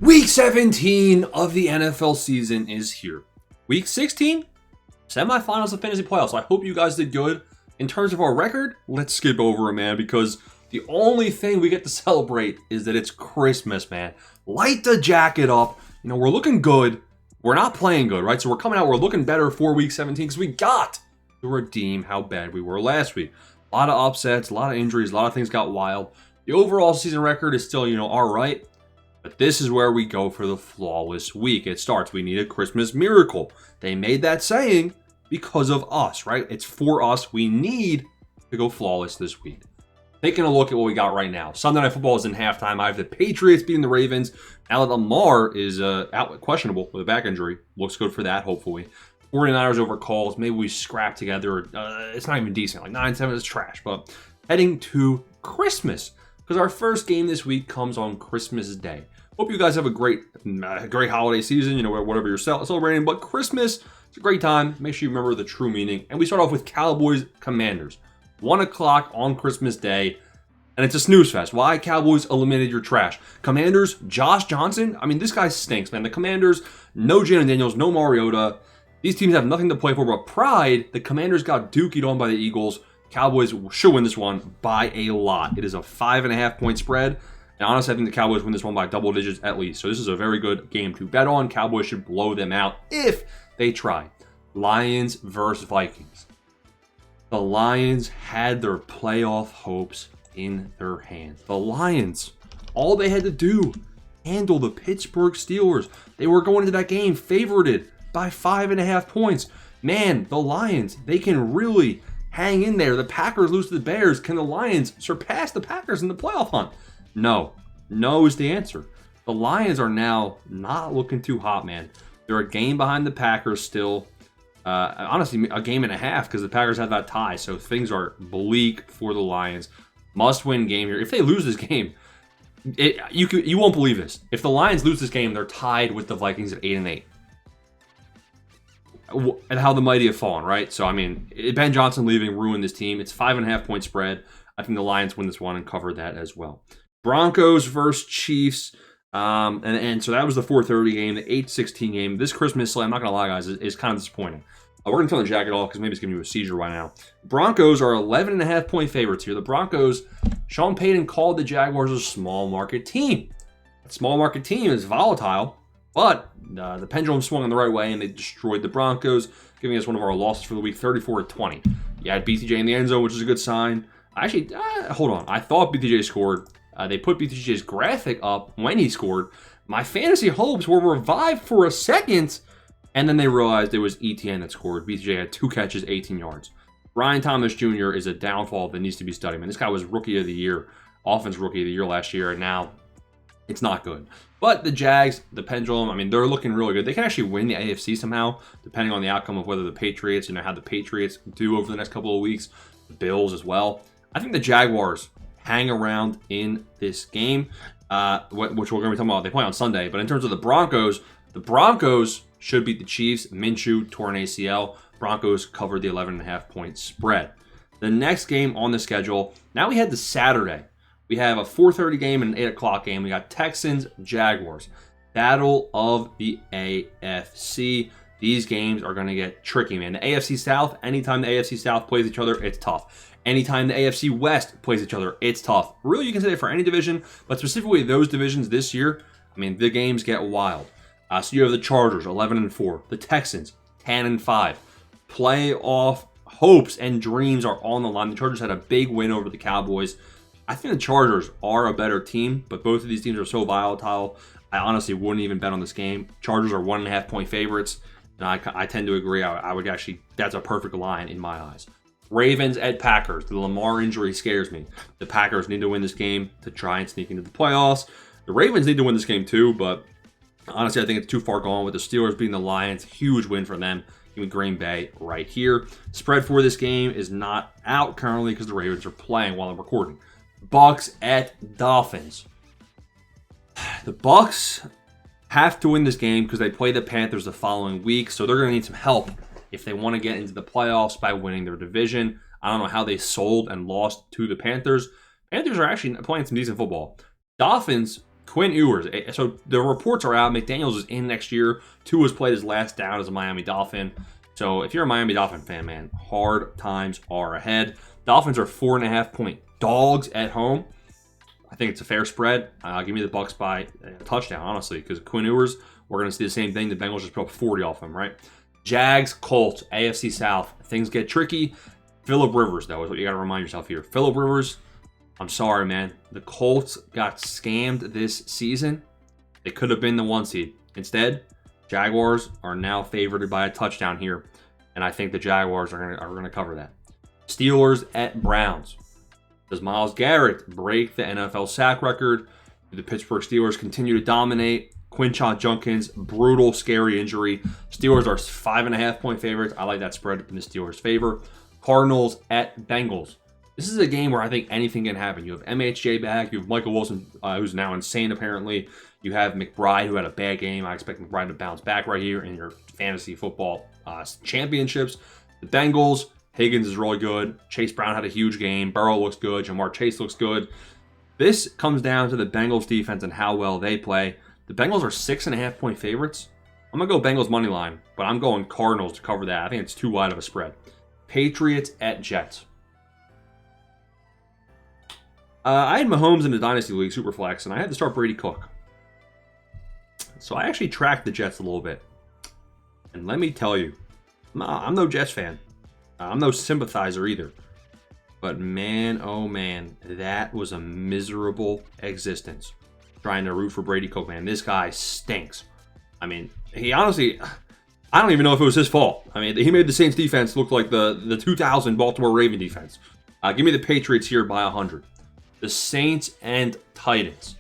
Week 17 of the NFL season is here. Week 16, semifinals of fantasy playoffs. I hope you guys did good. In terms of our record, let's skip over it, man, because the only thing we get to celebrate is that it's Christmas, man. Light the jacket up. You know, we're looking good. We're not playing good, right? So we're coming out, we're looking better for week 17 because we got to redeem how bad we were last week. A lot of upsets, a lot of injuries, a lot of things got wild. The overall season record is still, all right. But this is where we go for the flawless week. It starts, we need a Christmas miracle. They made that saying because of us, right? It's for us. We need to go flawless this week. Taking a look at what we got right now. Sunday Night Football is in halftime. I have the Patriots beating the Ravens. Now that Lamar is out questionable with a back injury. Looks good for that, hopefully. 49ers over calls. Maybe we scrap together. It's not even decent. Like 9-7 is trash. But heading to Christmas, because our first game this week comes on Christmas Day. Hope you guys have a great holiday season, whatever you're celebrating. But Christmas is a great time. Make sure you remember the true meaning. And we start off with Cowboys Commanders. 1 o'clock on Christmas Day. And it's a snooze fest. Why? Cowboys eliminated your trash. Commanders, Josh Johnson. I mean, this guy stinks, man. The Commanders, no Jalen Daniels, no Mariota. These teams have nothing to play for but pride. The Commanders got dookied on by the Eagles. Cowboys should win this one by a lot. It is a 5.5 point spread. And honestly, I think the Cowboys win this one by double digits at least. So this is a very good game to bet on. Cowboys should blow them out if they try. Lions versus Vikings. The Lions had their playoff hopes in their hands. The Lions, all they had to do, handle the Pittsburgh Steelers. They were going into that game favorited by 5.5 points. Man, the Lions, they can really hang in there. The Packers lose to the Bears. Can the Lions surpass the Packers in the playoff hunt? No is the answer. The Lions are now not looking too hot, man. They're a game behind the Packers still. Honestly, a game and a half because the Packers have that tie. So things are bleak for the Lions. Must-win game here. If they lose this game, you won't believe this. If the Lions lose this game, they're tied with the Vikings at 8-8. And how the mighty have fallen, right? So, I mean, Ben Johnson leaving ruined this team. It's 5.5 point spread. I think the Lions win this one and cover that as well. Broncos versus Chiefs. And so that was the 4:30 game, the 8:16 game. This Christmas slate, I'm not going to lie, guys, is kind of disappointing. We're going to turn the jacket off because maybe it's giving you a seizure right now. Broncos are 11.5 point favorites here. The Broncos, Sean Payton called the Jaguars a small market team. A small market team is volatile, but the pendulum swung in the right way and they destroyed the Broncos, giving us one of our losses for the week, 34-20. You had BTJ in the end zone, which is a good sign. Actually, hold on. I thought BTJ scored. They put BTJ's graphic up when he scored. My fantasy hopes were revived for a second, and then they realized it was ETN that scored. BTJ had 2 catches, 18 yards. Brian Thomas Jr. is a downfall that needs to be studied. Man, this guy was Rookie of the Year, Offense Rookie of the Year last year, and now it's not good. But the Jags, the pendulum, I mean, they're looking really good. They can actually win the AFC somehow, depending on the outcome of whether the Patriots, how the Patriots do over the next couple of weeks. The Bills as well. I think the Jaguars hang around in this game, which we're going to be talking about. They play on Sunday. But in terms of the Broncos should beat the Chiefs. Minshew tore an ACL. Broncos covered the 11.5 point spread. The next game on the schedule, now we had the Saturday. We have a 4:30 game and an 8 o'clock game. We got Texans, Jaguars. Battle of the AFC. These games are going to get tricky, man. The AFC South, anytime the AFC South plays each other, it's tough. Anytime the AFC West plays each other, it's tough. Really, you can say that for any division, but specifically those divisions this year, I mean, the games get wild. So you have the Chargers, 11-4. The Texans, 10-5. Playoff hopes and dreams are on the line. The Chargers had a big win over the Cowboys. I think the Chargers are a better team, but both of these teams are so volatile, I honestly wouldn't even bet on this game. Chargers are 1.5 point favorites, and I tend to agree. I would actually, that's a perfect line in my eyes. Ravens at Packers. The Lamar injury scares me. The Packers need to win this game to try and sneak into the playoffs. The Ravens need to win this game too, but honestly, I think it's too far gone with the Steelers beating the Lions. Huge win for them. Give me Green Bay right here. Spread for this game is not out currently because the Ravens are playing while I'm recording. Bucks at Dolphins. The Bucks have to win this game because they play the Panthers the following week, so they're going to need some help if they want to get into the playoffs by winning their division. I don't know how they sold and lost to the Panthers. Panthers are actually playing some decent football. Dolphins Quinn Ewers. So the reports are out. McDaniels is in next year. Tua's played his last down as a Miami Dolphin. So if you're a Miami Dolphin fan, man, hard times are ahead. Dolphins are 4.5-point dogs at home. I think it's a fair spread. Give me the Bucs by a touchdown, honestly, because Quinn Ewers, we're going to see the same thing. The Bengals just put up 40 off him, right? Jags, Colts, AFC South. Things get tricky. Phillip Rivers, though, is what you got to remind yourself here. Phillip Rivers, I'm sorry, man. The Colts got scammed this season. They could have been the 1 seed. Instead, Jaguars are now favored by a touchdown here, and I think the Jaguars are going to cover that. Steelers at Browns. Does Myles Garrett break the NFL sack record? Do the Pittsburgh Steelers continue to dominate? Quinshon Judkins, brutal, scary injury. Steelers are 5.5-point favorites. I like that spread in the Steelers' favor. Cardinals at Bengals. This is a game where I think anything can happen. You have MHJ back. You have Michael Wilson, who's now insane, apparently. You have McBride, who had a bad game. I expect McBride to bounce back right here in your fantasy football championships. The Bengals, Higgins is really good. Chase Brown had a huge game. Burrow looks good. Jamar Chase looks good. This comes down to the Bengals defense and how well they play. The Bengals are 6.5-point favorites. I'm going to go Bengals money line, but I'm going Cardinals to cover that. I think it's too wide of a spread. Patriots at Jets. I had Mahomes in the Dynasty League, Superflex, and I had to start Brady Cook. So I actually tracked the Jets a little bit. And let me tell you, I'm no Jets fan. I'm no sympathizer either. But man, oh man, that was a miserable existence. Trying to root for Brady Cook, man. This guy stinks. I mean, he honestly, I don't even know if it was his fault. I mean, he made the Saints defense look like the 2000 Baltimore Raven defense. Give me the Patriots here by 100. The Saints and Titans.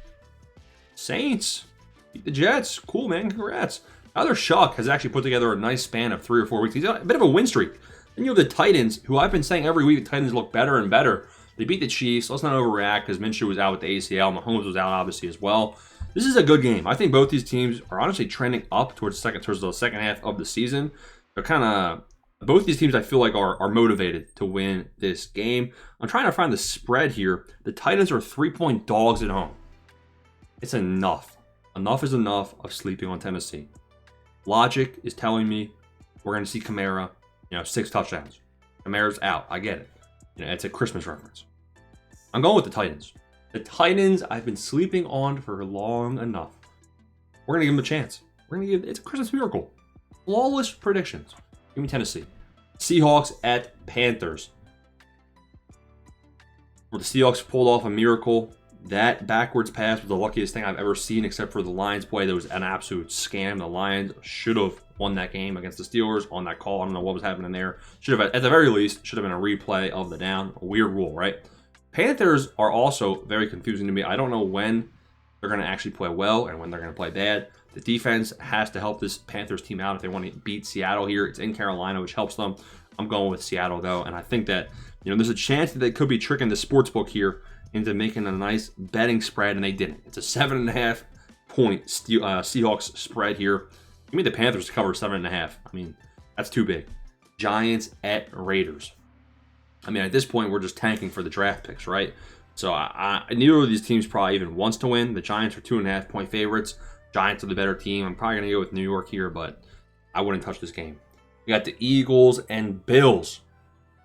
Saints beat the Jets. Cool, man. Congrats. Now Shuck has actually put together a nice span of 3 or 4 weeks. He's got a bit of a win streak. Then you have the Titans, who I've been saying every week the Titans look better and better. They beat the Chiefs. Let's not overreact because Minshew was out with the ACL. Mahomes was out, obviously, as well. This is a good game. I think both these teams are honestly trending up towards the second half of the season. They're kind of... Both these teams, I feel like, are motivated to win this game. I'm trying to find the spread here. The Titans are 3-point dogs at home. It's enough. Enough is enough of sleeping on Tennessee. Logic is telling me we're going to see Kamara, 6 touchdowns. Kamara's out. I get it. It's a Christmas reference. I'm going with the Titans. The Titans I've been sleeping on for long enough. We're going to give them a chance. It's a Christmas miracle. Flawless predictions. Give me Tennessee. Seahawks at Panthers. Where the Seahawks pulled off a miracle. That backwards pass was the luckiest thing I've ever seen, except for the Lions play. That was an absolute scam. The Lions should have won that game against the Steelers on that call. I don't know what was happening there. Should have, at the very least, should have been a replay of the down. A weird rule, right? Panthers are also very confusing to me. I don't know when they're going to actually play well and when they're going to play bad. The defense has to help this Panthers team out if they want to beat Seattle here. It's in Carolina, which helps them. I'm going with Seattle, though, and I think that there's a chance that they could be tricking the sportsbook here into making a nice betting spread, and they didn't. It's a 7.5-point Seahawks spread here. Give me the Panthers to cover 7.5. I mean, that's too big. Giants at Raiders. I mean, at this point, we're just tanking for the draft picks, right? So neither of these teams probably even wants to win. The Giants are 2.5-point favorites. Giants are the better team. I'm probably going to go with New York here, but I wouldn't touch this game. We got the Eagles and Bills.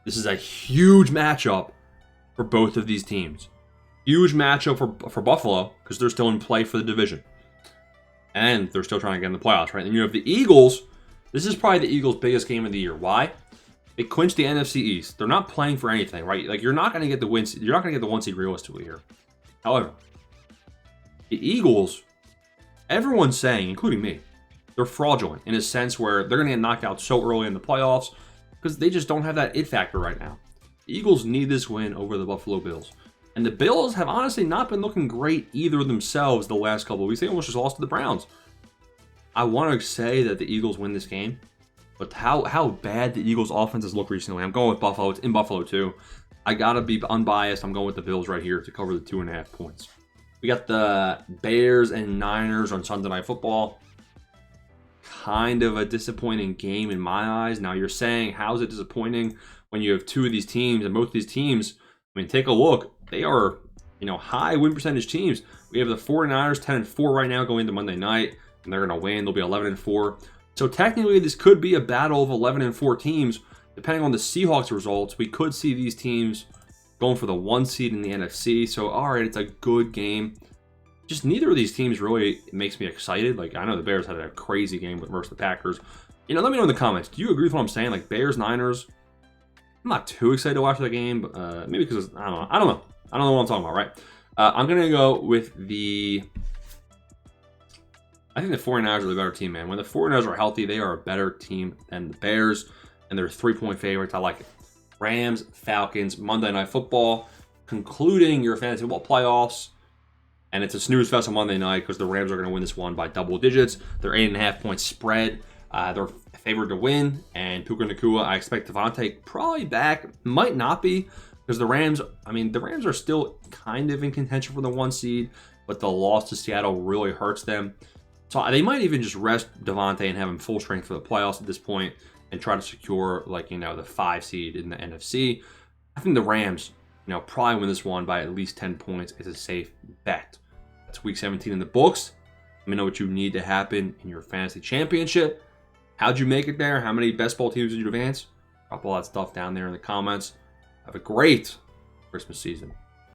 This is a huge matchup for both of these teams. Huge matchup for Buffalo because they're still in play for the division. And they're still trying to get in the playoffs, right? And you have the Eagles. This is probably the Eagles' biggest game of the year. Why? They clinched the NFC East. They're not playing for anything, right? Like, you're not going to get the win. You're not going to get the 1 seed realistically here. However, the Eagles, everyone's saying, including me, they're fraudulent in a sense where they're going to get knocked out so early in the playoffs because they just don't have that it factor right now. The Eagles need this win over the Buffalo Bills. And the Bills have honestly not been looking great either themselves the last couple of weeks. They almost just lost to the Browns. I want to say that the Eagles win this game, but how bad the Eagles' offense has looked recently. I'm going with Buffalo. It's in Buffalo too. I got to be unbiased. I'm going with the Bills right here to cover the 2.5 points. We got the Bears and Niners on Sunday Night Football. Kind of a disappointing game in my eyes. Now you're saying, how is it disappointing when you have two of these teams and both of these teams, I mean, take a look. They are, high win percentage teams. We have the 49ers 10-4 right now going into Monday night, and they're going to win. They'll be 11-4. So technically, this could be a battle of 11-4 teams. Depending on the Seahawks results, we could see these teams going for the 1 seed in the NFC. So, all right, it's a good game. Just neither of these teams really makes me excited. Like, I know the Bears had a crazy game versus the Packers. Let me know in the comments. Do you agree with what I'm saying? Like, Bears, Niners, I'm not too excited to watch that game, but maybe because, I don't know. I don't know what I'm talking about, right? I'm going to go with I think the 49ers are the better team, man. When the 49ers are healthy, they are a better team than the Bears, and they're 3-point favorites. I like it. Rams, Falcons, Monday Night Football, concluding your fantasy football playoffs. And it's a snooze fest on Monday night because the Rams are going to win this one by double digits. They're 8.5-point spread. They're favored to win. And Puka Nacua, I expect Devontae probably back. Might not be because the Rams are still kind of in contention for the 1 seed, but the loss to Seattle really hurts them. So they might even just rest Devontae and have him full strength for the playoffs at this point and try to secure the 5 seed in the NFC. I think the Rams, probably win this one by at least 10 points. It's a safe bet. That's week 17 in the books. Let me know what you need to happen in your fantasy championship. How'd you make it there? How many best ball teams did you advance? Drop all that stuff down there in the comments. Have a great Christmas season.